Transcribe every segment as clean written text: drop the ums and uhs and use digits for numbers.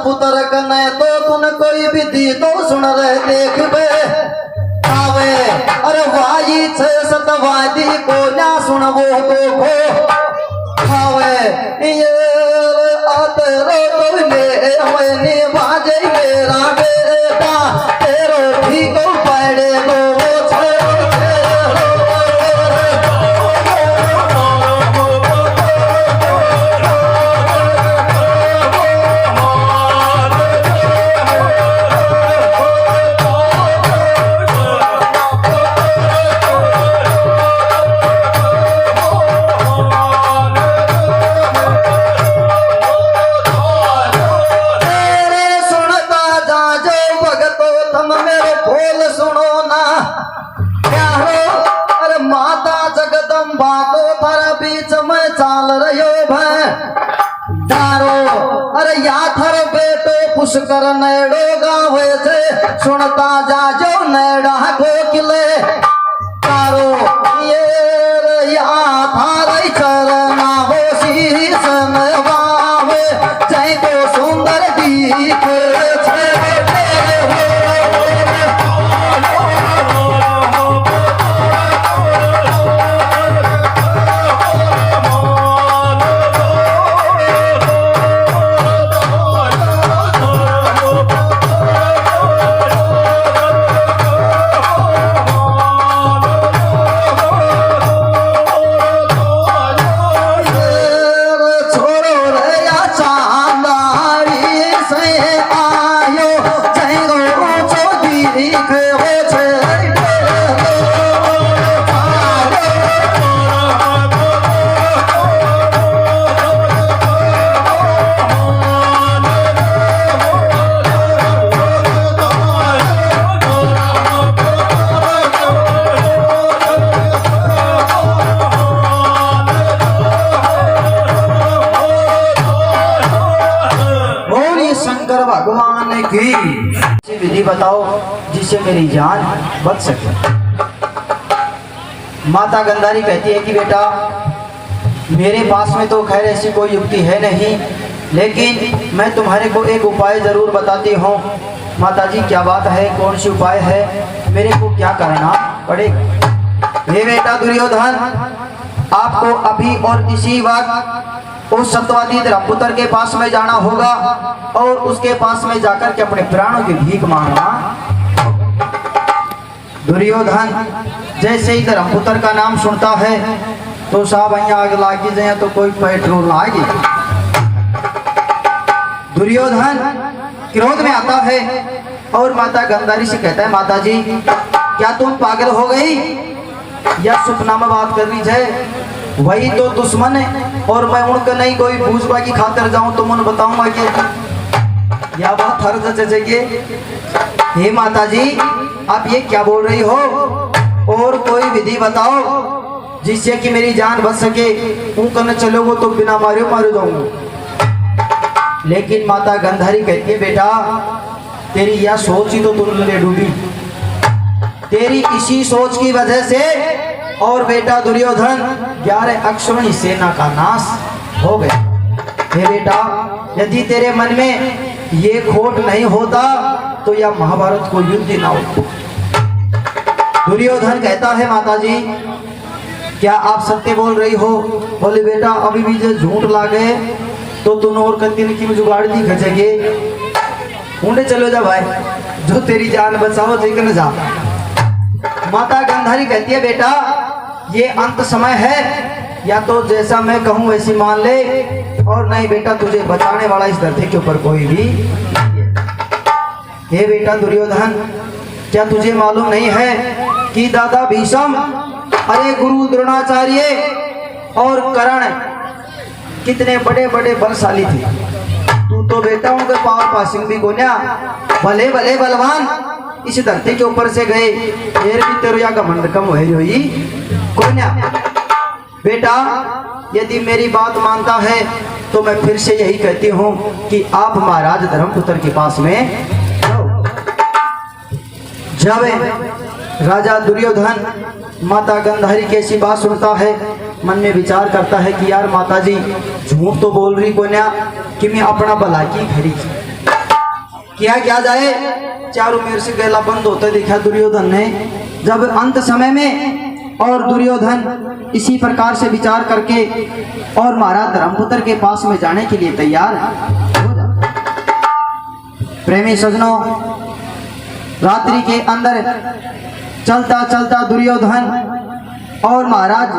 पुत्र कने तो तुन कोई विधि तो सुन रहे देख बे आवे अरे वाई छे सतवादी को ना सुन वो तो भो आवे ये आतरो तो ले मैंने बाजे मेरा बेटा तेरो भी को पड़े गो पुष्कर नेड़ो गावे से सुनता जाजो नेड़ा गोकिले तारो ये या थारे चरना हो शीश नवावे चाहे तो सुंदर दिखे भगवान की विधि बताओ जिससे मेरी जान बच सके। माता गंधारी कहती है कि बेटा मेरे पास में तो खैर ऐसी कोई युक्ति है नहीं, लेकिन मैं तुम्हारे को एक उपाय जरूर बताती हूँ। माता जी क्या बात है, कौन सी उपाय है, मेरे को क्या करना पड़ेगा? हे बेटा दुर्योधन, आपको अभी और इसी वक्त उस सत्यवादी धर्मपुत्र के पास में जाना होगा और उसके पास में जाकर के अपने प्राणों की भीख मांगना। दुर्योधन जैसे ही धर्मपुत्र का नाम सुनता है तो साहब यहाँ आग लागी जाए तो कोई पेट्रोल लाएगी। दुर्योधन क्रोध में आता है और माता गंधारी से कहता है, माता जी क्या तुम पागल हो गई या सपना में बात कर रही है? वही तो दुश्मन है और मैं उनका नहीं कोई भूसबा की खातर जाऊं तो मुझे बताऊंगा कि यह बात हर जगह। हे माता जी आप ये क्या बोल रही हो, और कोई विधि बताओ जिससे कि मेरी जान बच सके। उनका न चलोगे तो बिना मारे मारे जाऊंगा। लेकिन माता गंधारी कहती है, बेटा तेरी यह सोच ही तो तुमने डूबी, तेरी इसी सोच की वजह से और बेटा दुर्योधन 11 अक्षौहिणी सेना का नाश हो गया। हे बेटा यदि तेरे मन में ये खोट नहीं होता तो यह महाभारत को युद्ध ना होता। दुर्योधन कहता है माता जी क्या आप सत्य बोल रही हो? बोले बेटा अभी भी जो झूठ ला गए तो तुम और कत्ती ने की जुगाड़ दी खचेगे। ऊँडे चलो जा भाई, जो तेरी जान बचाओ ठीक न जा। माता गांधारी कहती है बेटा ये अंत समय है, या तो जैसा मैं कहूँ वैसी मान ले, और नहीं बेटा तुझे बचाने वाला इस धरती के ऊपर कोई भी नहीं है। हे बेटा दुर्योधन क्या तुझे मालूम नहीं है कि दादा भीष्म, अरे गुरु द्रोणाचार्य और कर्ण कितने बड़े बड़े बलशाली थे। तू तो बेटा उनके पावर पासिंग भी गोन्या, भले भले बलवान इस धरती के ऊपर से गए, फिर भी तेरे या घमंड कम हुई गोन्या। बेटा यदि मेरी बात मानता है तो मैं फिर से यही कहती हूँ कि आप महाराज धर्मपुत्र के पास में जाओ। जब राजा दुर्योधन माता गांधारी की ऐसी बात सुनता है, मन में विचार करता है कि यार माता जी झूठ तो बोल रही कोन्या कि मैं अपना भला की खरी किया क्या जाए। चारों मेरे से गला बंद होते देखा दुर्योधन ने। जब अंत समय में और दुर्योधन इसी प्रकार से विचार करके और महाराज धर्मपुत्र के पास में जाने के लिए तैयार हो जाता। प्रेमी सजनों, रात्रि के अंदर चलता चलता दुर्योधन और महाराज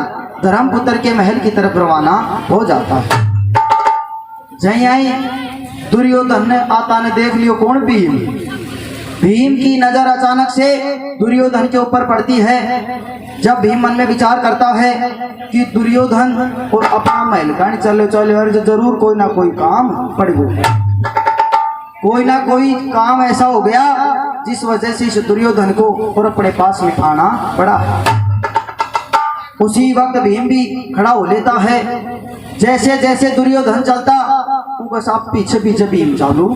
धर्मपुत्र के महल की तरफ रवाना हो जाता है। जहीं आई दुर्योधन ने आता ने देख लियो कौन? भीम। भीम की नजर अचानक से दुर्योधन के ऊपर पड़ती है। जब भीम मन में विचार करता है कि दुर्योधन और अपना महल का चलो चलो और जरूर कोई ना कोई काम पड़ गया, कोई ना कोई काम ऐसा हो गया जिस वजह से इस दुर्योधन को और अपने पास में आना पड़ा। उसी वक्त भीम भी खड़ा हो लेता है। जैसे जैसे दुर्योधन चलता बस आप पीछे पीछे भीम चालू।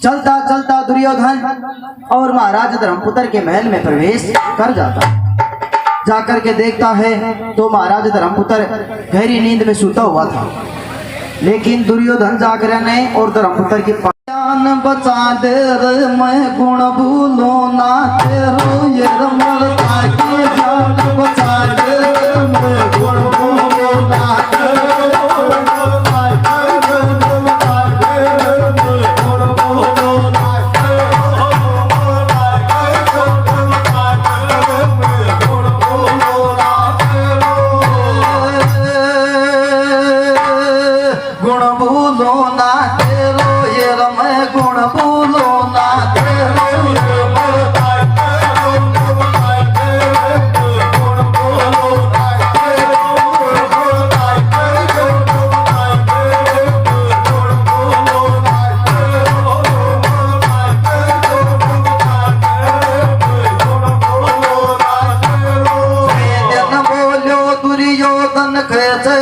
चलता चलता दुर्योधन और महाराज धर्मपुत्र के महल में प्रवेश कर जाता। जाकर के देखता है तो महाराज धर्मपुत्र गहरी नींद में सूता हुआ था, लेकिन दुर्योधन जागरण ने और धर्मपुत्र की जान बचा दे रे मैं गुण भूलो ना तेरो ये रमलता की जान बचा दे रे मैं गुण भूलो ना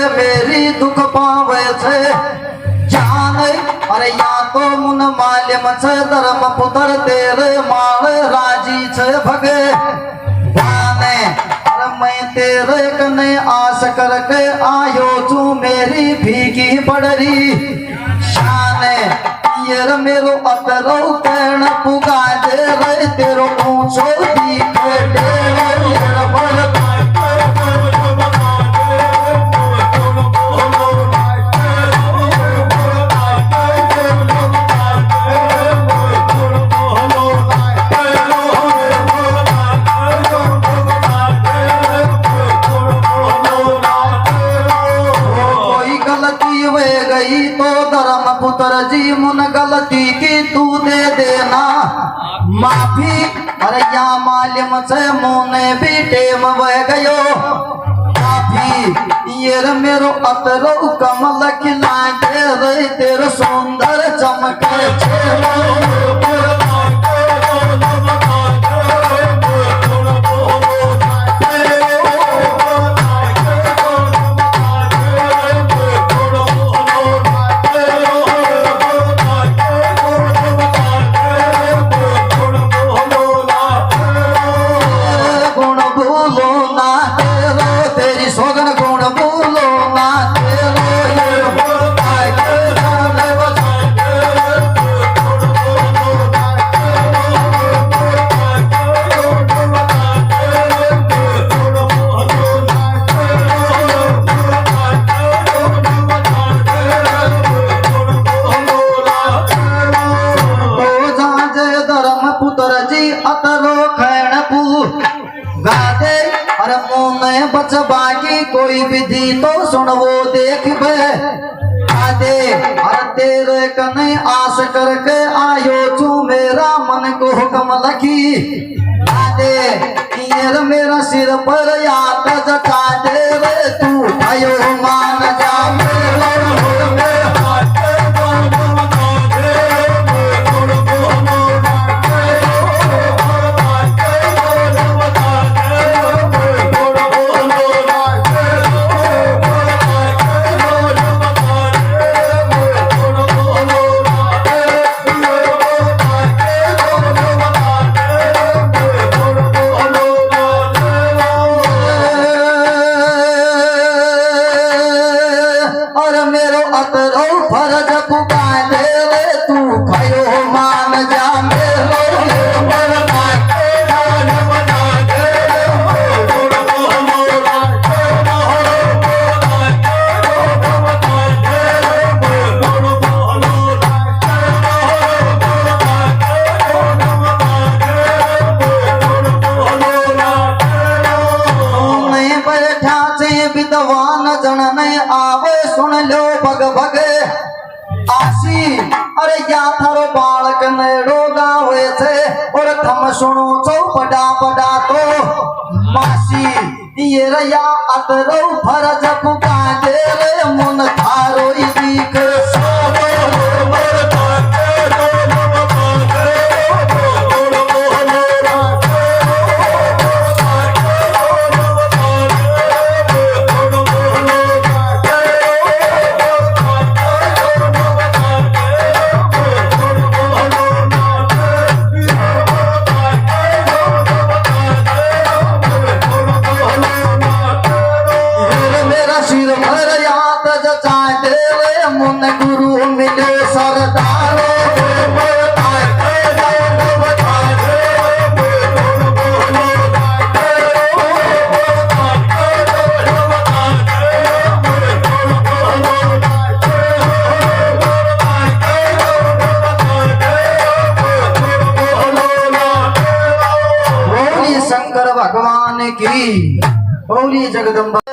मेरी दुख पावे छे जान। अरे या तो मुन माल्यम छे धर्मपुत्र तेरे माल राजी छे भगे जाने। अरे मैं तेरे कने आस करके आयो छू मेरी भीगी पड़री शाने। ये मेरो अतरो कर्ण पुगा दे रे तेरो ऊंचो दीखे डेरे बड़ धर्मपुत्र जी मुन गलती की तू दे देना माफी। अरे या माल्यम से मुने भी टेम बह गयो काफी। ये मेरो अतरो कमल खिला दे रे तेरो सुंदर चमके पुत्र जी अतरो खैण पू गादे अरे मोने बच बाकी कोई विधि तो सुनवो देख बे आदे अरे तेरे कने आस करके आयो छू मेरा मन को हुक्म लखी आदे ये मेरा सिर पर याद जटा दे रे तू आयो मान जा मेरा विद्वान जन ने आवे सुन लो भग भग आसी अरे या थारो बालक नेड़ो गावे छे और थम सुनो छो बड़ा बड़ा तो मासी ये रया अतरो फरज पुकारे रे मन थारो ई दीख गुरु मिले सरदार बोली शंकर भगवान की बोली जगदम्बा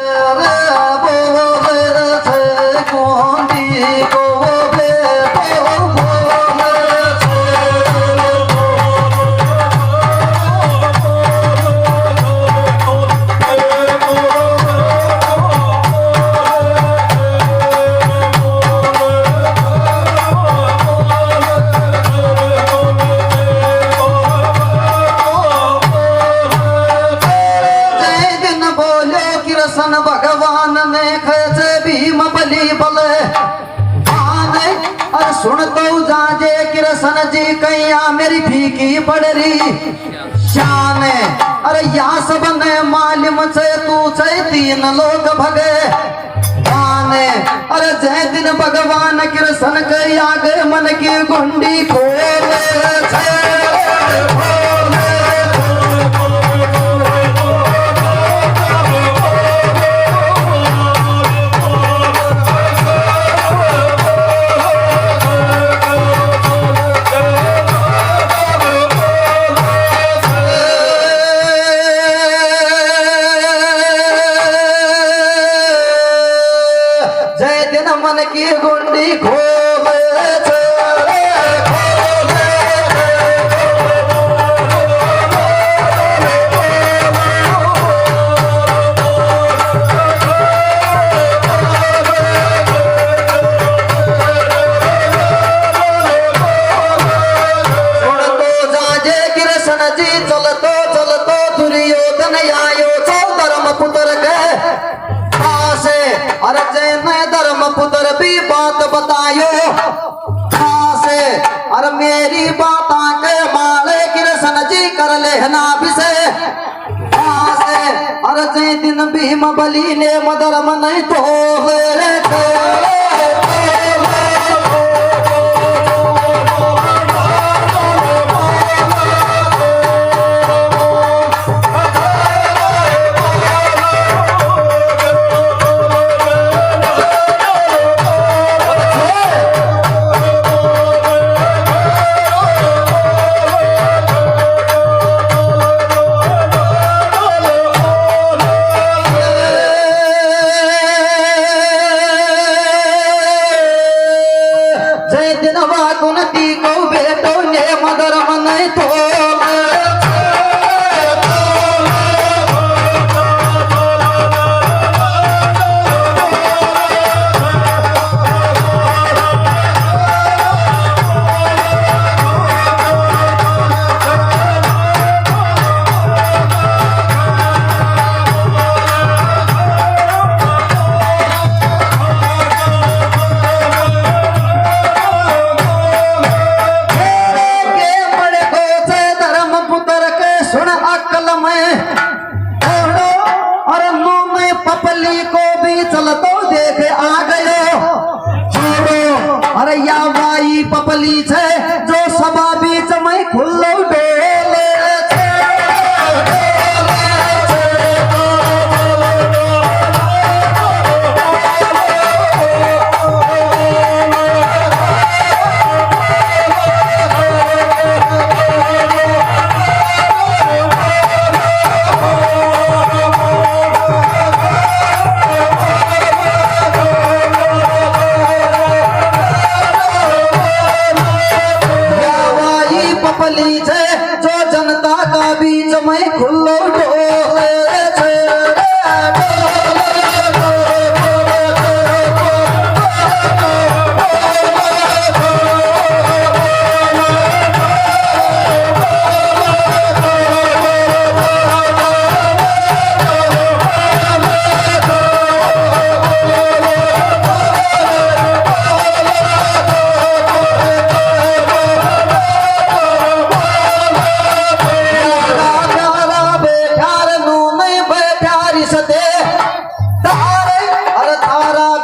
भगवान ने खेचे भीम बलि बल सुन तो जाजे कृष्ण जी कैया मेरी फीकी पड़ रही शान अरे यहाँ सब ने मालूम से तू से तीन लोग भगे आने अरे जय दिन भगवान कृष्ण के आगे मन की गुंडी खोले मन की गुंडी खोले कृष्ण जी चलतो चलतो दुर्योधन आयो छो धर्म पुत्र के से अरे जैन धर्म पुत्र भी बात बतायो से अरे मेरी बात आके माले कृष्ण जी कर लेना विषय से अरे जय दिन भीम बलि ने मधर्म नहीं तो और मुंह में पपली को भी चलतो देख आ गयो। अरे या भाई पपली छे जो सभा बीच में खुल्लो डोले जो जनता का बीच में खुल्लो डोले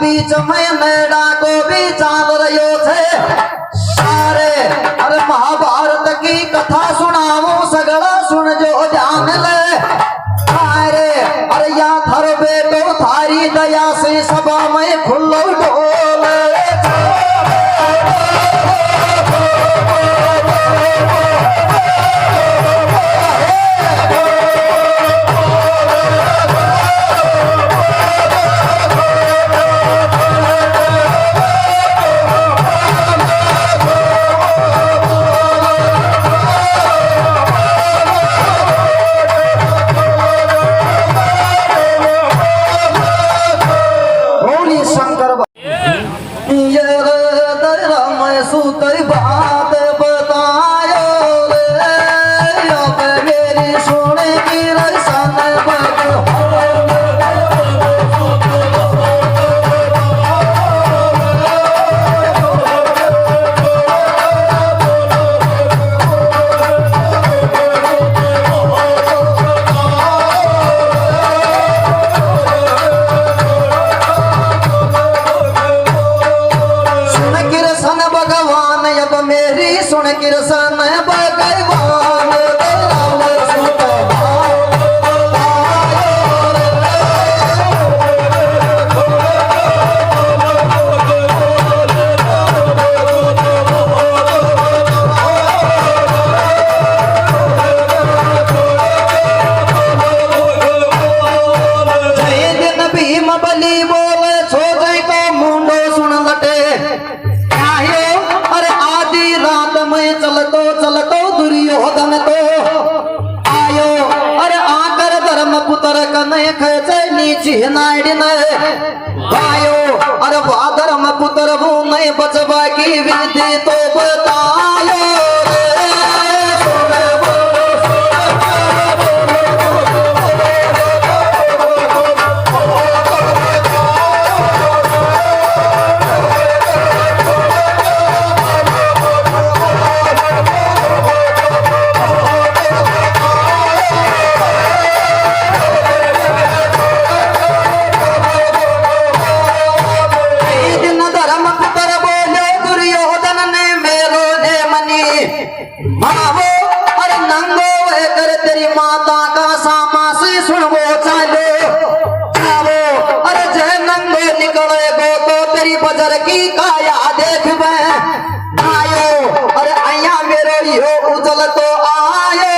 बीच में मेरा को भी चाल रहो थे सारे। अरे महाभारत की कथा सुनाओ सगड़ा सुन जो ध्यान ले। अरे या थर बेटो थारी दया से सभा में खुल्लो डोले बात बतायो मेरी सोने की रसन मेरी सुन कृष्ण भगवान दिन भीम बली बोले छो जय को मुंडो सुन लटे चलतो चलतो दुर्योधन तो आयो। अरे आकर धर्म पुत्र कने खेचे नीचे नाड़ी ने आयो। अरे वह धर्म पुत्र वो नहीं बचवा की विधि तो बतायो। अरे नंगो कर तेरी माता का सामा से सुनवो चालो चालो। अरे जय नंगो निकले गो तो तेरी बजर की काया देख आयो। अरे आया मेरो यो उजल तो आयो।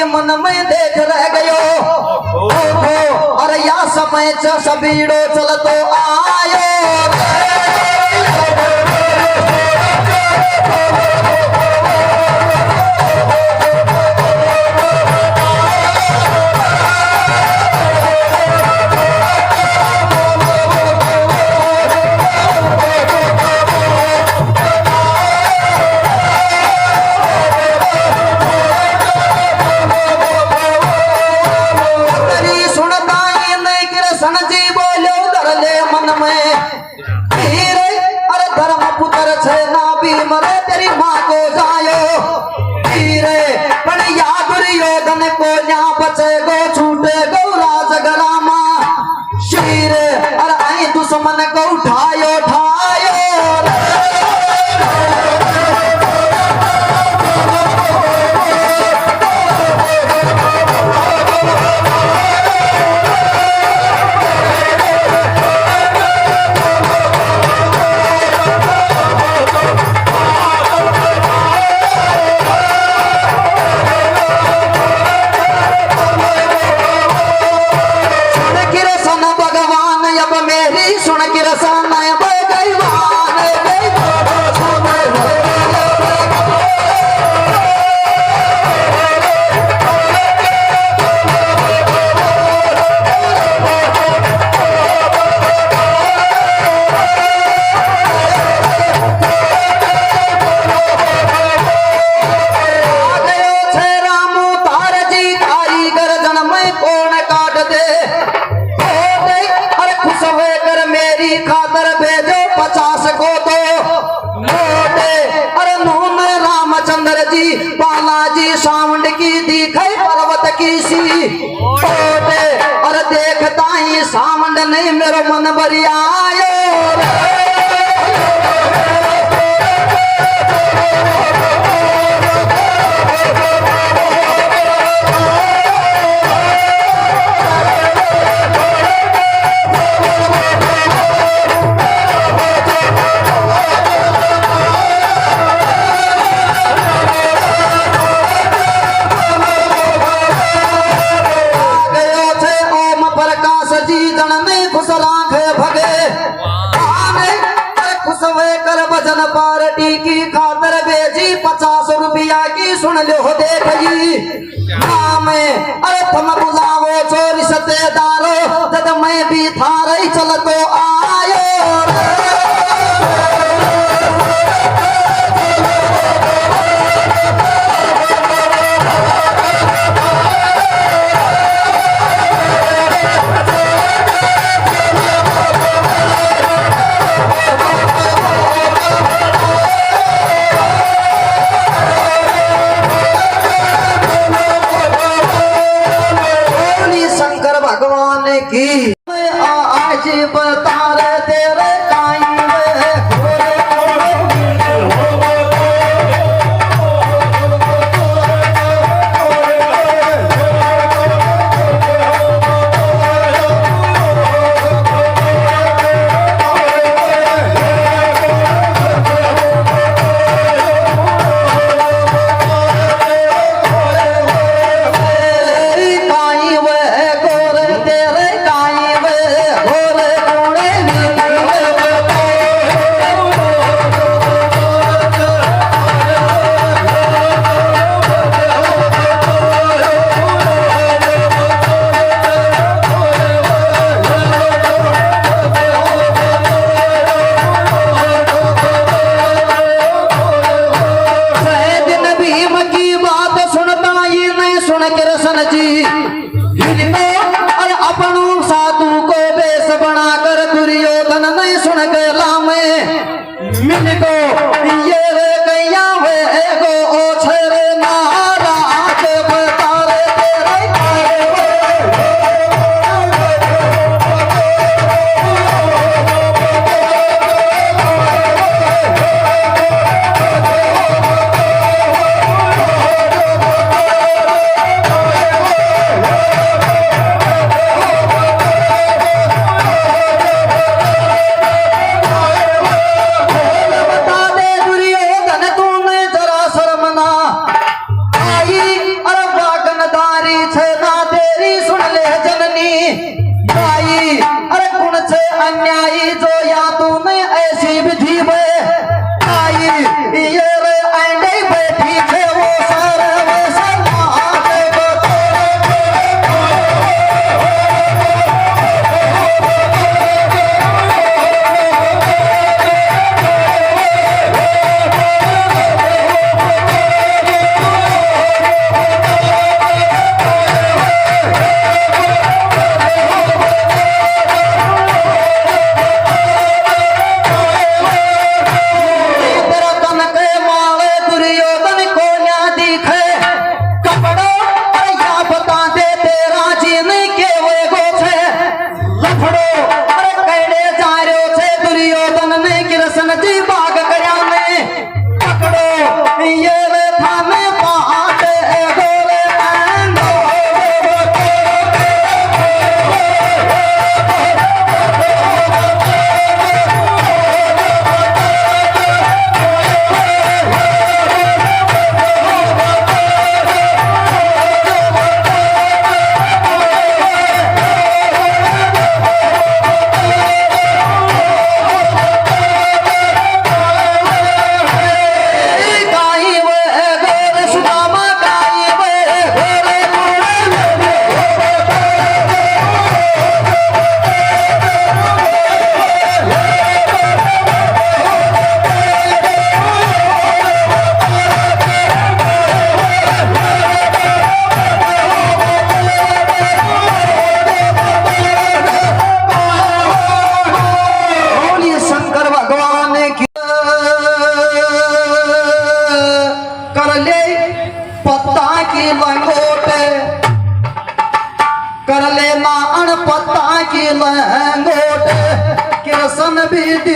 मन में देख रह गयो। अरे या समय सबीड़ो चल तो आयो। बचे गो छूटे गो राज गरामा शीर अरे आई दुश्मन को उठायो उठायो सुन के रसन खातर भेजो 50 को तो मोटे अरे नून रामचंद्र जी बालाजी साउंड की दिखाई पर्वत की सी मोटे अरे देखता ही साउंड नहीं मेरा मन बरिया भजन पार्टी की खातर भेजी 50 रुपया की सुन लो देख जी नाम अरे तुम बुलावो चोरी सतेदारो जब मैं भी था रही चल तो आयो की आज बता रहे तेरे टाइम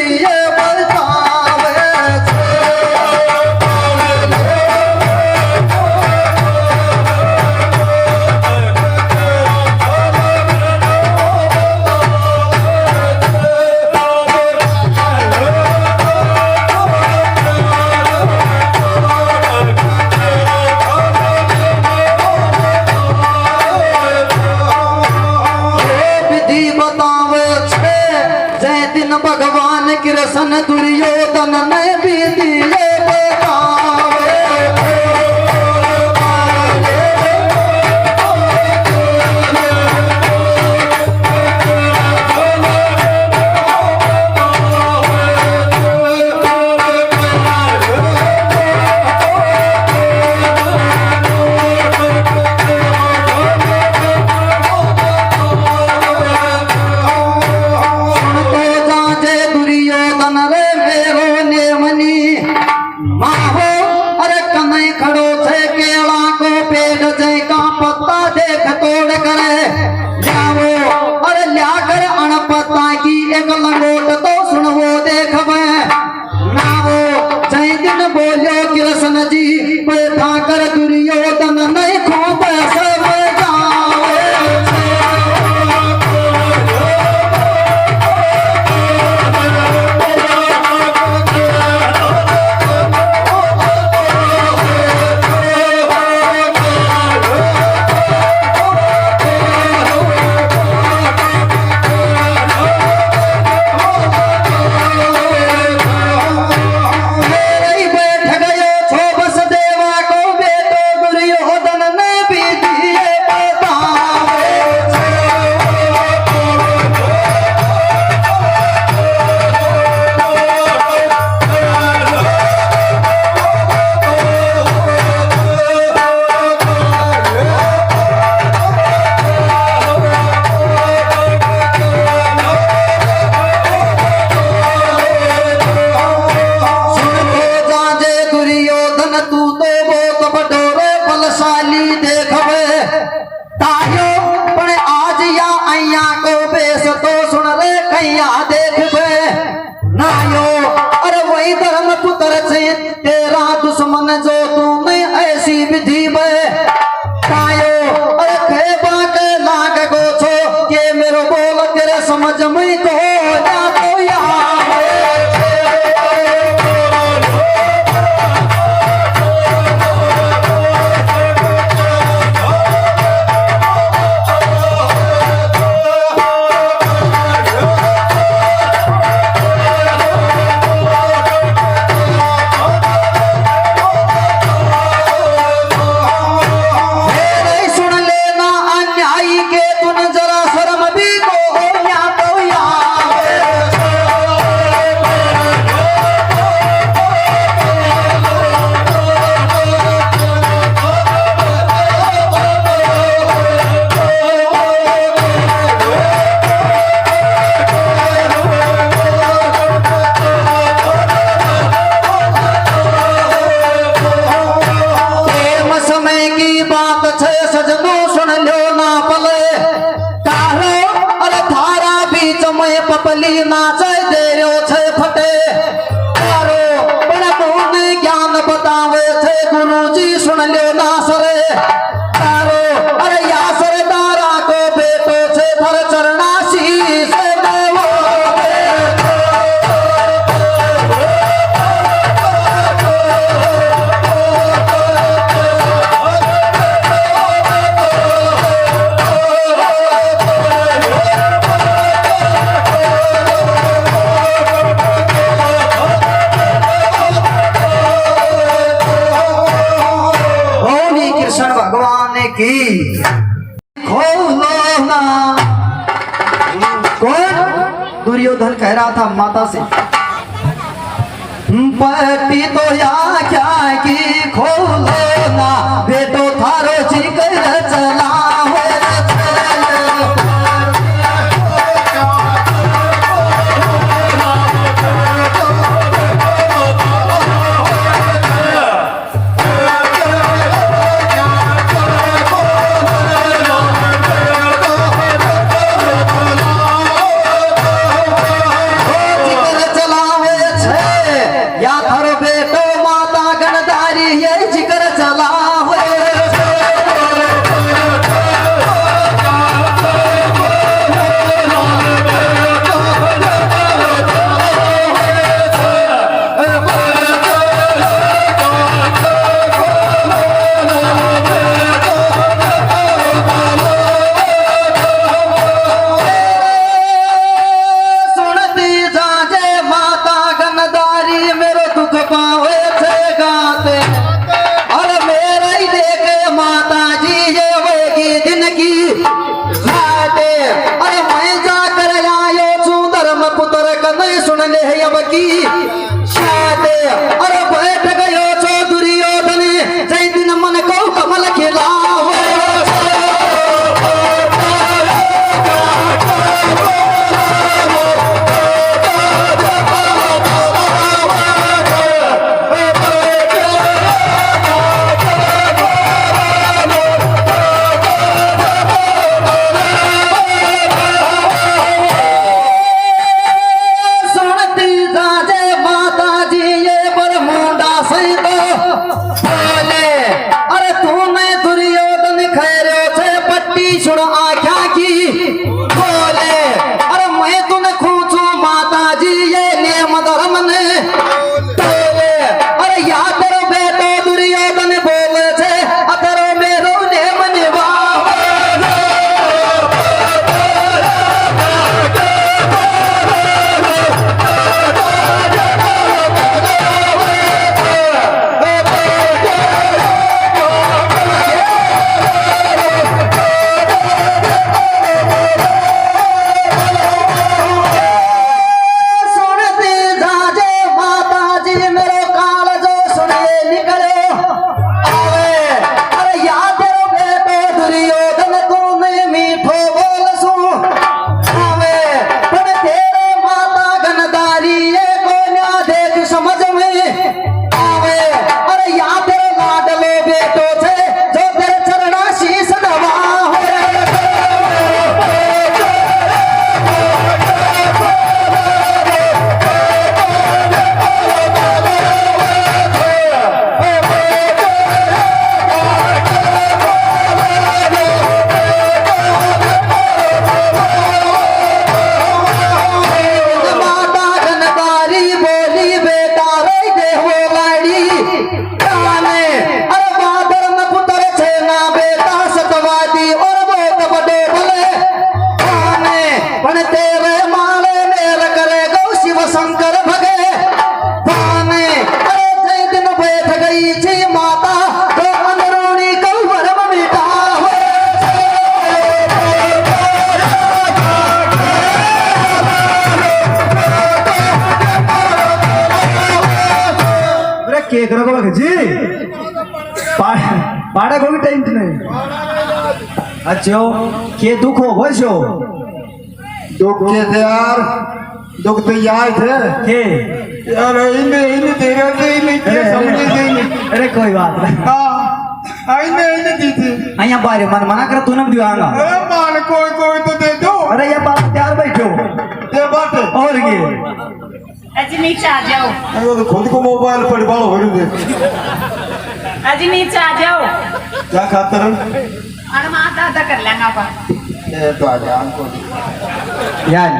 दिए बतावे विधि बतावे छे जय दिन भगवान कृष्ण दुर्योधन ने विधि बतावे सुनते जाजे दुर्योधन रे मेरो नेमनी माहो अरे कन्हई खड़ो छे केला को पेड़ जय का पत्ता देख तोड़ करे जाओ अरे ल्या कर अण पत्ता की एक लंगोट तो सुनवो देखवे नाओ जय दिन बोलो कृष्ण जी बैठा कर दुर्योधन नहीं खूब सब जावे मेरे बैठ गयो छो बस देवा को बेटो दुर्योधन ने भी दिए बतावे सुनते जाजे दुर्योधन तू तो बहुत बडोरे बलशाली देखवे तायो पण आज या अइया को बेस तो सुन रे कैया देखवे नायो अरे वही धर्म पुत्र छे तेरा दुश्मन जो तूने ऐसी विधि में तायो अरे खेबा के लाग गो छो के मेरो बोल तेरे समझ में तो जा तो मेरे सुन लेना अन्यायी के तुन जरा शर्म भी को हो या तो प्रेम समय की बात छे सजनो सुन लो ना पले काहो अरे धारा बीच में पपली नाचे दे रो छे फटे तारो बड़ा मोहन ज्ञान बतावे छे गुरुजी सुन लो ना सरे तारो अरे या सरदारा को बेटो छे धर चरणासी से देवो होली कृष्ण भगवान की खोलो ना कौन दुर्योधन कह रहा था माता से पट्टी तो या क्या की खोलो ना बेटो थारो जिगर चला हो जिगर चला अब की शायद अरे बैठ गयो छो दुर्योधन जय दिन मन को कमल खिलाओ जी पाड़ा को भी टेंट नहीं अच्छो के दुख हो बसो दुख के थे यार दुख तो यार थे के यार इन्हें तेरा के इन्हें समझे नहीं अरे कोई बात नहीं हाँ इन्हें दी थी अया बारे मन मना कर तू न दिवांगा अरे मान कोई तो दे दो अरे ये बात तैयार बैठो ये बात और के अजी नीचे आ जाओ अरे तो खुद को मोबाइल पर बाल हो रहे अजी नीचे आ जाओ क्या खातर और माता आधा कर लेंगे अपन ये तो आ जा हमको यार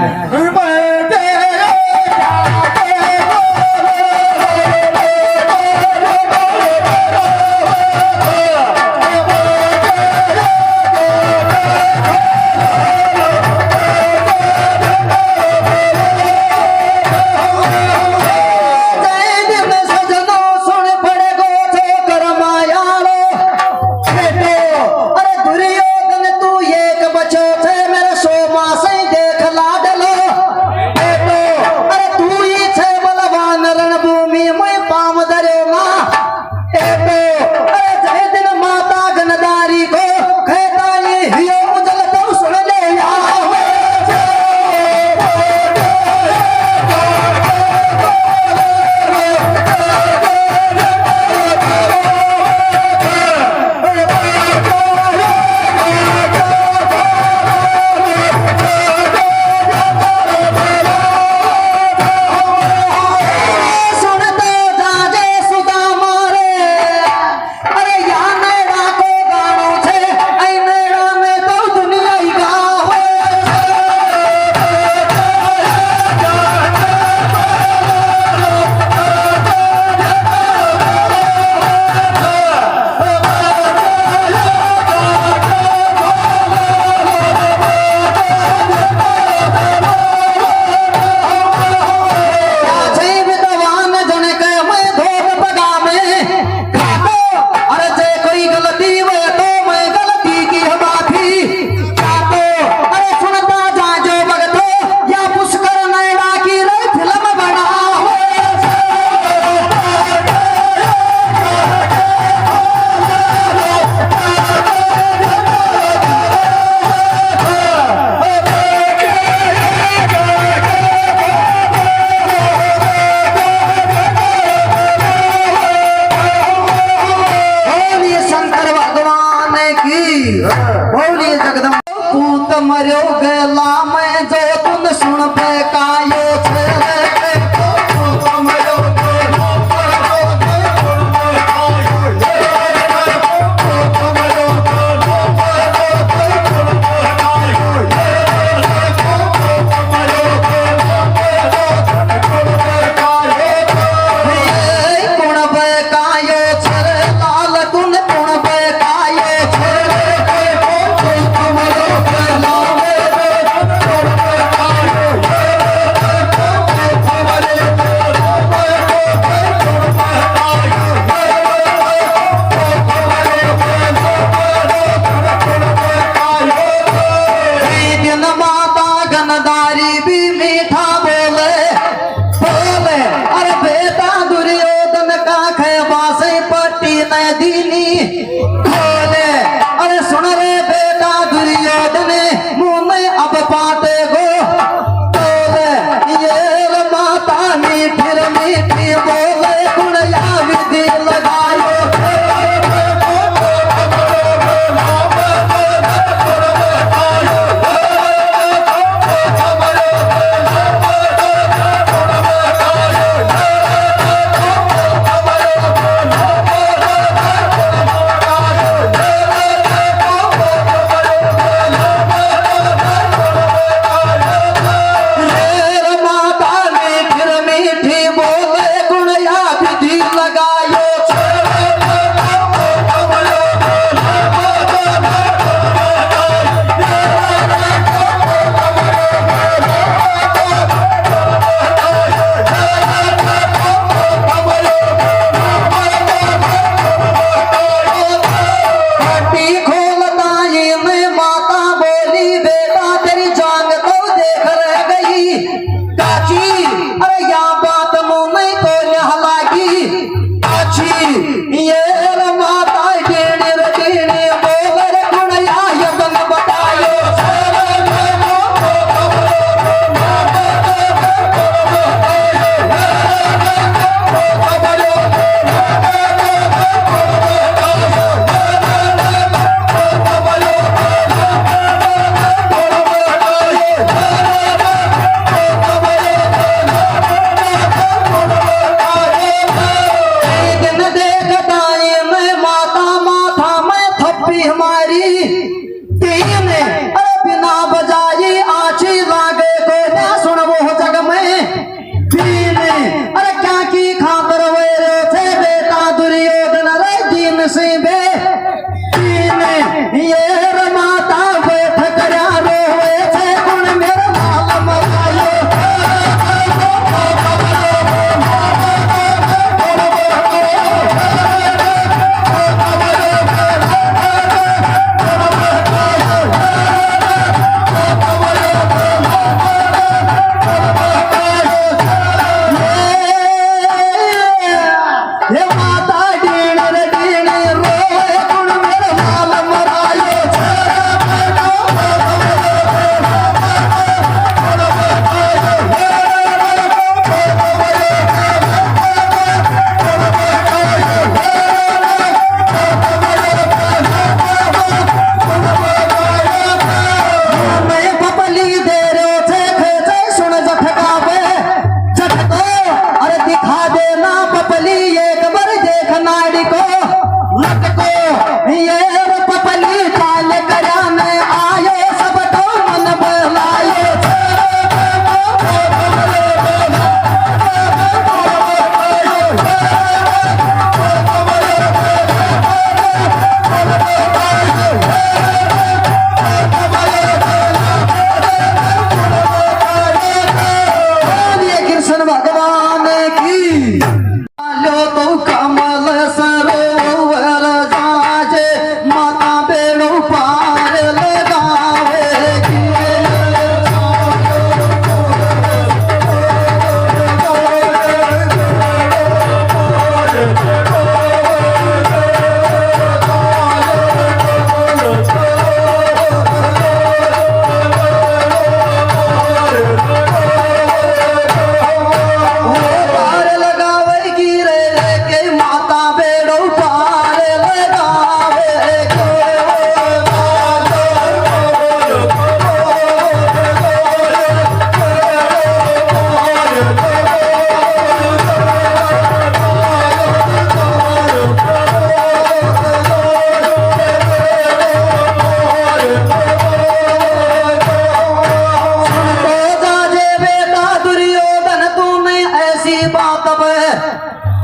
करो गला में जो तुम सुन पे कायो छेरे बोले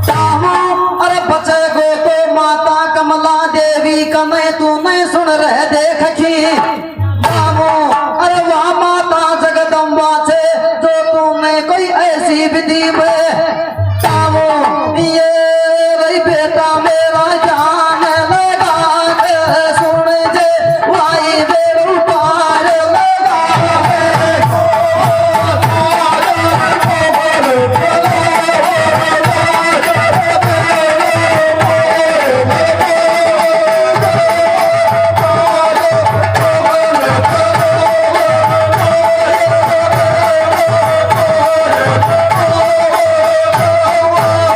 चाहूं अरे बचे गो तो माता कमला देवी कने तू नहीं सुन रहे देखी चाहूं अरे वह माता जगदम्बा से जो तूने कोई ऐसी विधि में चाहूं ये रही बेटा मेरा जान लगा के सुन जे भाई बेरू पार लगा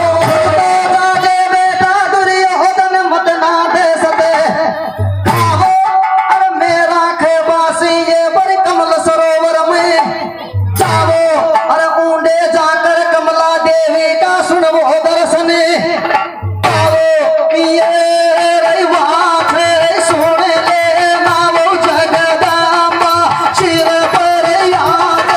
राजे बेटा दुर्योधन मत ना दे सके खाओ अरे मेरा खेबासी ये बड़ी कमल सरोवर में जाओ अरे ऊंडे जाकर कमला देवी का सुनवो दर्शन आओ ये रही बात है सुन ले ना वो जगदम्बा सिर पर याद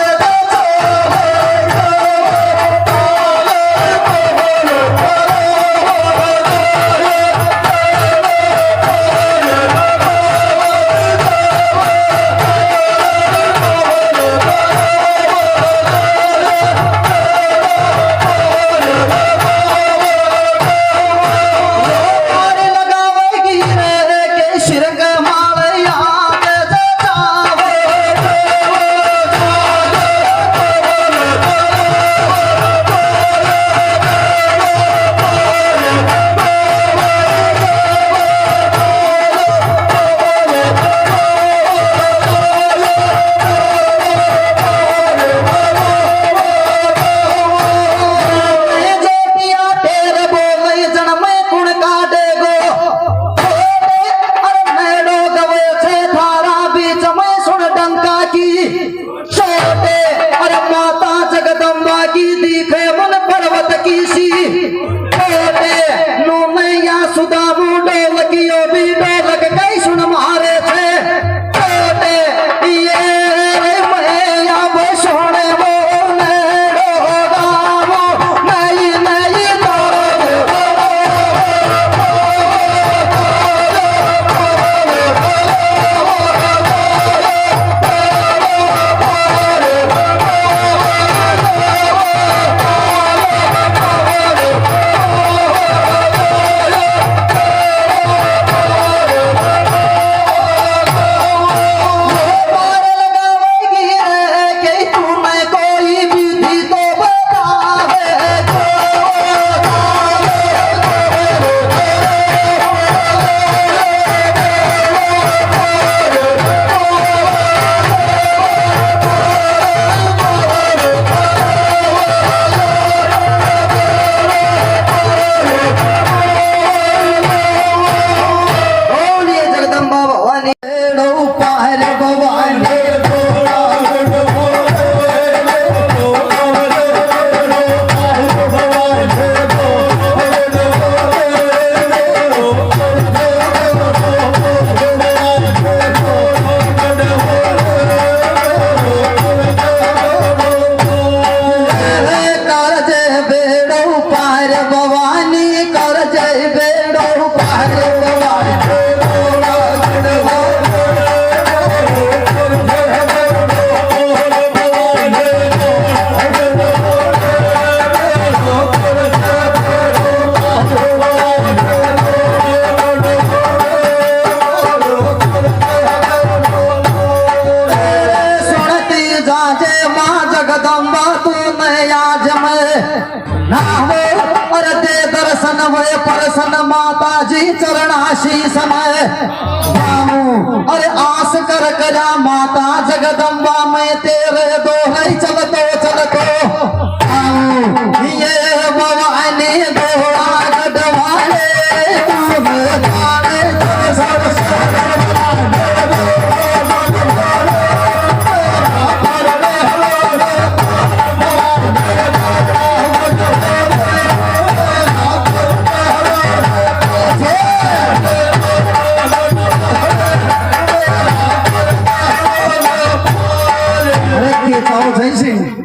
और लगावेगी मेरे के सिर के माल याद जावे मैं जो पिया तेरे बोले जन्म कुण काटेगो अरे मेड़ो गवे छे थारा बीच में सुन डंका की छोटे अरे माता जगदम्बा की दिखे मन पर्वत की सी छोटे नो मैया सुदामू डोल की ओ भी डोलक कई सुन मारे थे छोटे ये रे मैया वो सोने बोले डोगामो नहीं नहीं पार लगावेगी रे कि तूने कोई विधि तो बतावे बोलिए जगदम्बा भवानी रो पार भवानी कर जय बेड़ो पार भवानी कर जय बेड़ो पार सुनती जाजे माँ जगदम्बा तू मैं आज में ना हो अरे दे दर्शन वे परसन माता जी चरणाशीष में जाऊं अरे आस कर करा माता जगदम्बा में तेरे दोहै चलतो चलतो आऊं ये भवानी दोहरा गढ़वाले तुम जाने जय सिंह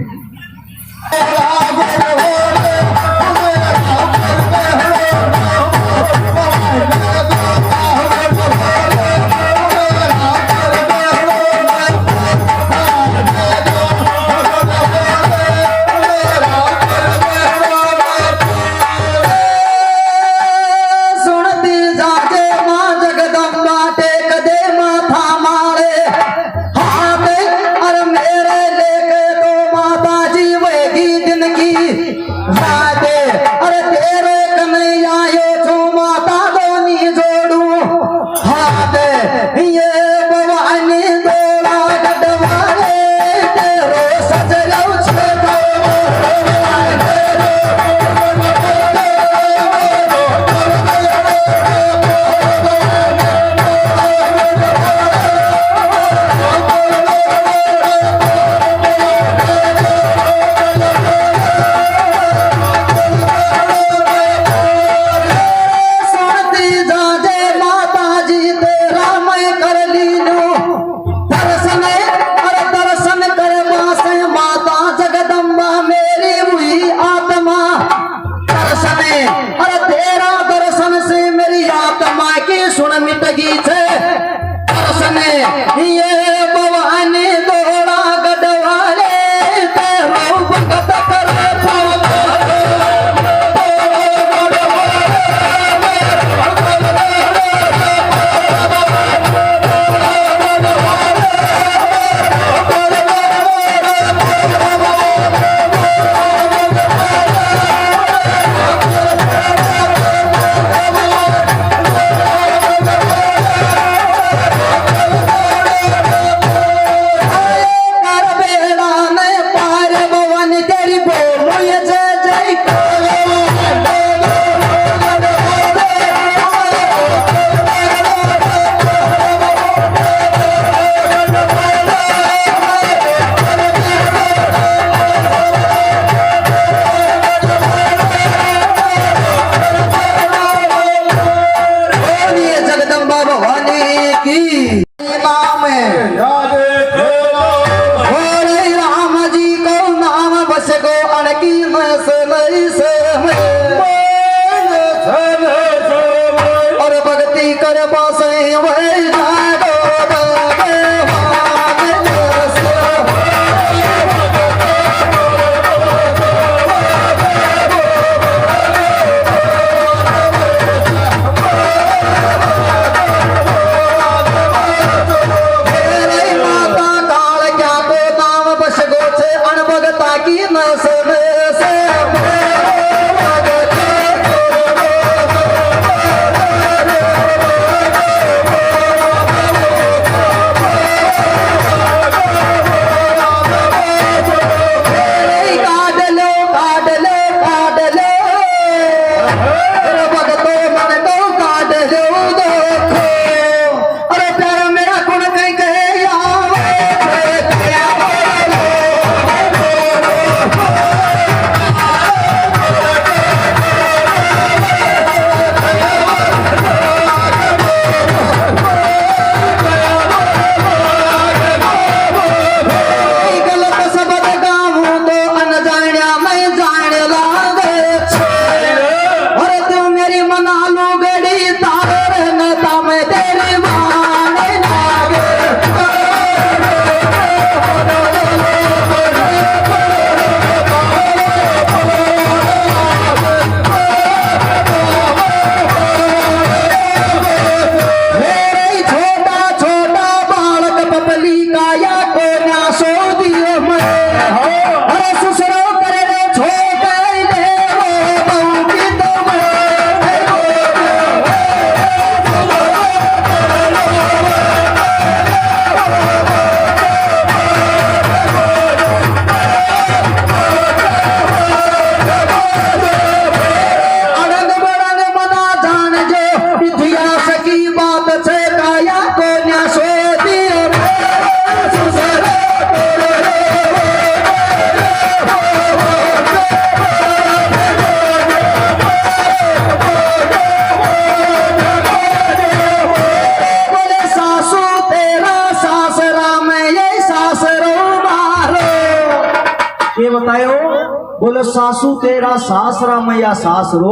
सासू तेरा सासरा मैया सासरो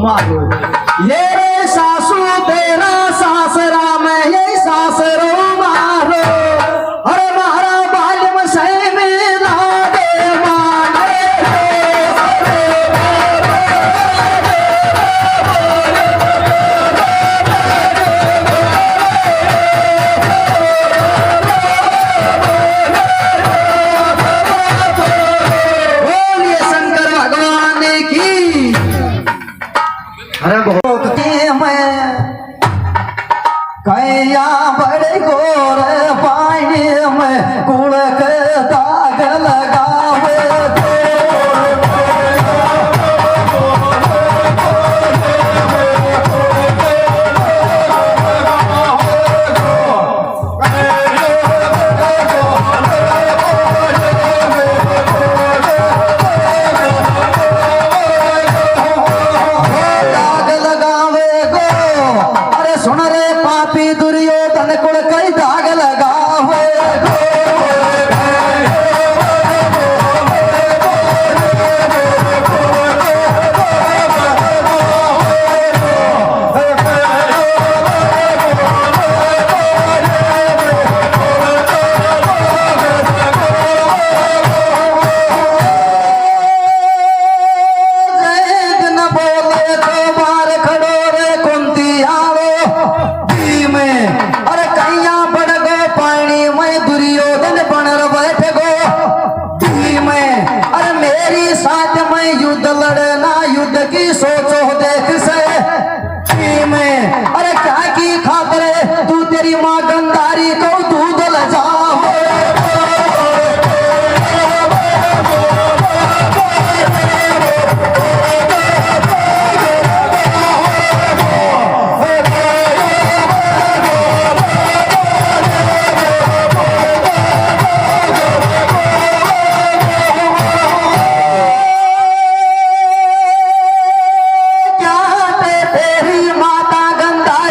मारो। ये रे सासू तेरा सासरा मैं ये सासरो मारो। अरे मारा बालम सही मिला दे माने। बोलिए शंकर भगवान की। अरे बहुत मैं कैया बड़े गोर पानी में कुड़ के दाग लगावे। दाग लगावे गो। अरे सुन रे पापी दुर्योधन कुड़ कई दाग लगावे गो। जय न बोले तो मार खड़ो रे कुंती आलो दी में। अरे कैया बढ़ गो पानी में दुर्योधन बनर बैठ गो दी में। अरे मेरी साथ में युद्ध लड़ना युद्ध की सोचो देख से दी में। अरे क्या की खातर तू तेरी माँ गंधारी को दूध ल जाओ। क्या तेरी माता गंधारी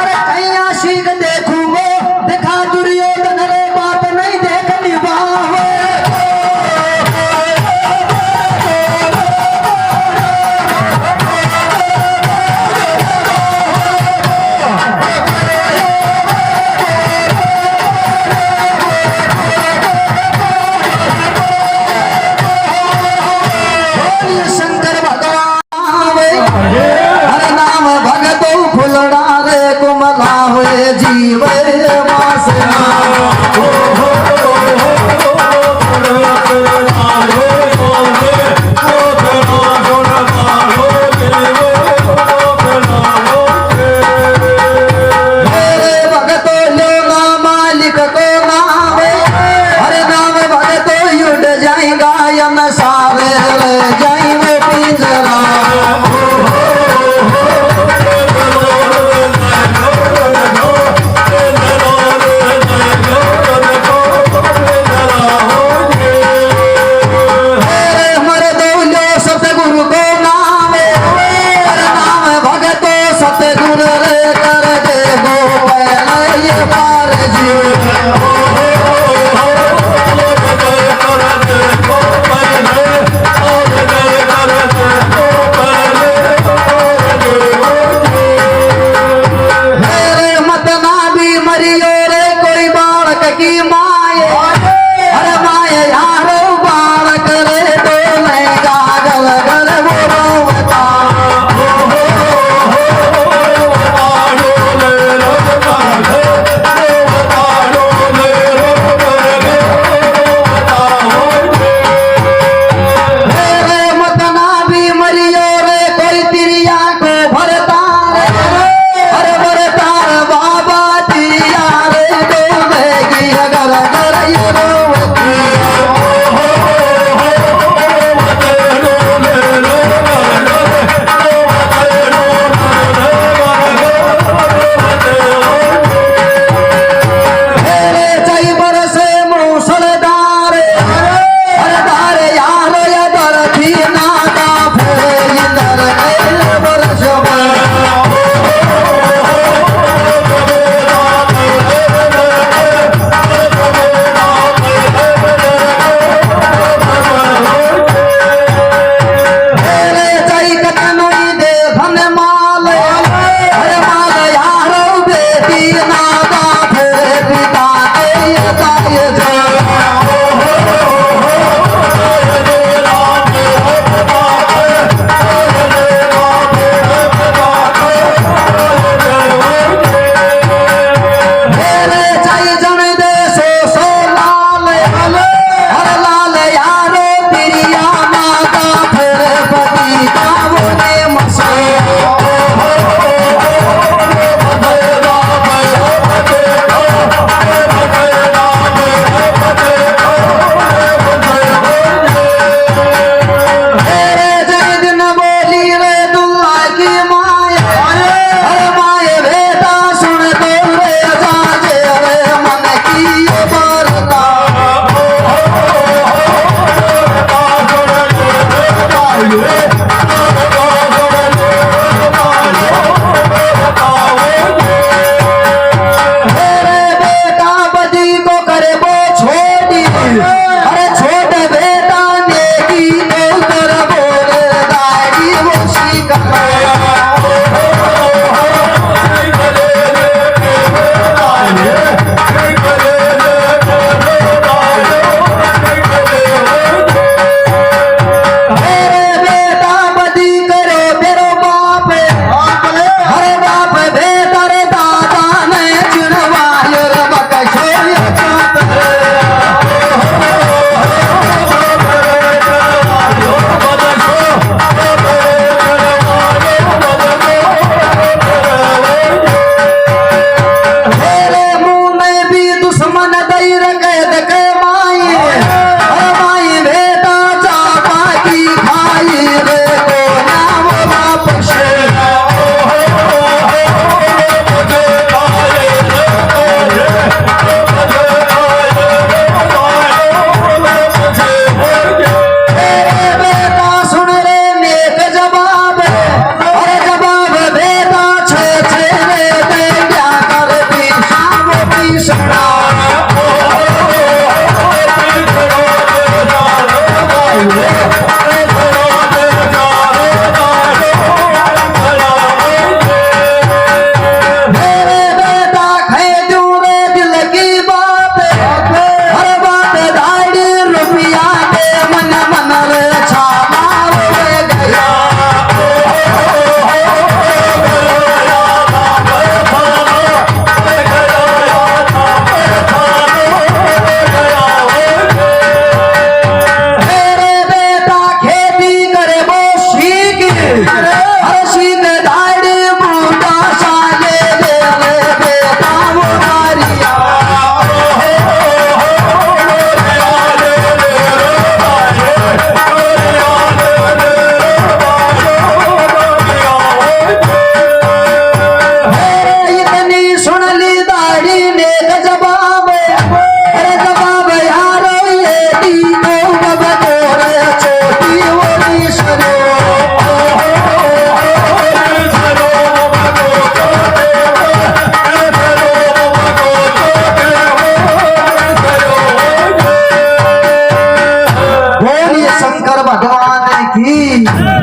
अरे कैया सीख देखूं वो देखा दुर्योधन रे बात नहीं देखनी बावे शंकर भगवान हर नाम भगतो फुलड़ा रे कुमला हुए जीव वासना मेरे भगतो लो ना मालिक को नाम हर नाम भगतो युड जाएगा यम सारे जाएंगे पिंजरा सतगुरु को नाम हर नाम भगतो सतगुरु रे कर दे गो पहले ये पार जी मेरे मत ना भी मरियो रे कोई बालक की माए अरे माए यारो बालक रे तो मैं गागल गल बोलो बता मेरे मत ना भी मरियो रे कोई तिरिया को भरता रे अरे भरता बाबा तिरिया रे तो देगी अगर सुना मेरे बेटा खैजू रे दिल की बात हर बात दाढ़ी रुपया दे मन मन रे छामा रे गया मेरे बेटा खेती करे वो सीख हर सीख दाढ़ी बूटा साले ले ले बेटा वो मारिया मेरे इतनी सुन ली दाढ़ी ने जवाब अरे जवाब यारो ये दीनो बबोरे छोटी वोली सरो बोलिए शंकर भगवान की